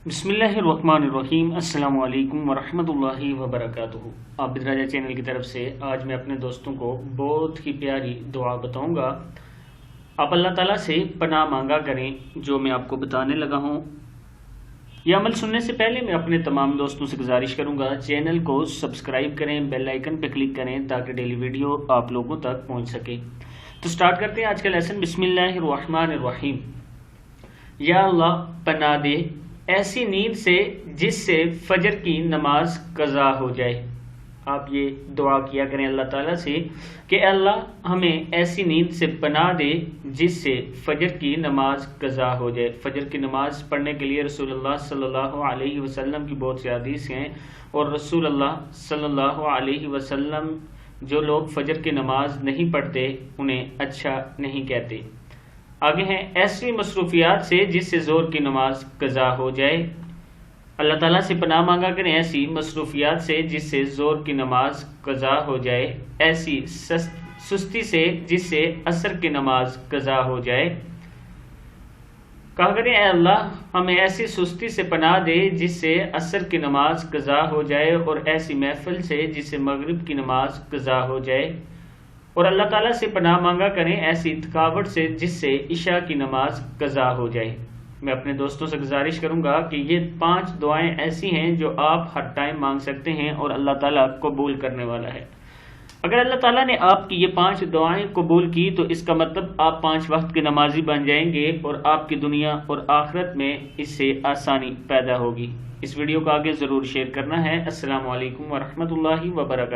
बिस्मिल्लाहिर्रहमानिर्रहीम। अस्सलामु अलैकुम वरहमतुल्लाहि वबरकातुहू। आबिद राजा चैनल की तरफ से आज मैं अपने दोस्तों को बहुत ही प्यारी दुआ बताऊंगा। आप अल्लाह ताला से पनाह मांगा करें। जो मैं आपको बताने लगा हूँ, यह अमल सुनने से पहले मैं अपने तमाम दोस्तों से गुजारिश करूंगा, चैनल को सब्सक्राइब करें, बेल आइकन पर क्लिक करें ताकि डेली वीडियो आप लोगों तक पहुँच सके। तो स्टार्ट करते हैं आज का लेसन। बिस्मिल्लाहिर्रहमानिर्रहीम। या अल्लाह, पनाह दे ऐसी नींद से जिससे फजर की नमाज कज़ा हो जाए। आप ये दुआ किया करें अल्लाह ताला से कि अल्लाह हमें ऐसी नींद से पनाह दे जिससे फजर की नमाज कज़ा हो जाए। फजर की नमाज पढ़ने के लिए रसूलुल्लाह सल्लल्लाहु अलैहि वसल्लम की बहुत सी हदीस हैं, और रसूलुल्लाह सल्लल्लाहु अलैहि वसल्लम जो लोग फजर की नमाज नहीं पढ़ते उन्हें अच्छा नहीं कहते। आगे हैं, ऐसी मसरूफियात से जिससे ज़ोर की नमाज कज़ा हो जाए। अल्लाह ताला से पनाह मांगा करें ऐसी मसरूफियात से जिससे ज़ोर की नमाज कज़ा हो जाए, ऐसी सुस्ती से जिससे असर की नमाज कज़ा हो जाए। कहा करें, ऐ अल्लाह हमें ऐसी सुस्ती से पनाह दे जिससे असर की नमाज कज़ा हो जाए, और ऐसी महफिल से जिससे मगरिब की नमाज कज़ा हो जाए। और अल्लाह ताला से पनाह मांगा करें ऐसी थकावट से जिससे इशा की नमाज कज़ा हो जाए। मैं अपने दोस्तों से गुजारिश करूंगा कि ये 5 दुआएं ऐसी हैं जो आप हर टाइम मांग सकते हैं और अल्लाह ताला कबूल करने वाला है। अगर अल्लाह ताला ने आपकी ये 5 दुआएं कबूल की तो इसका मतलब आप 5 वक्त के नमाजी बन जाएंगे और आपकी दुनिया और आखिरत में इससे आसानी पैदा होगी। इस वीडियो को आगे ज़रूर शेयर करना है। अस्सलामु अलैकुम वरहमतुल्लाहि वबरकातुहू।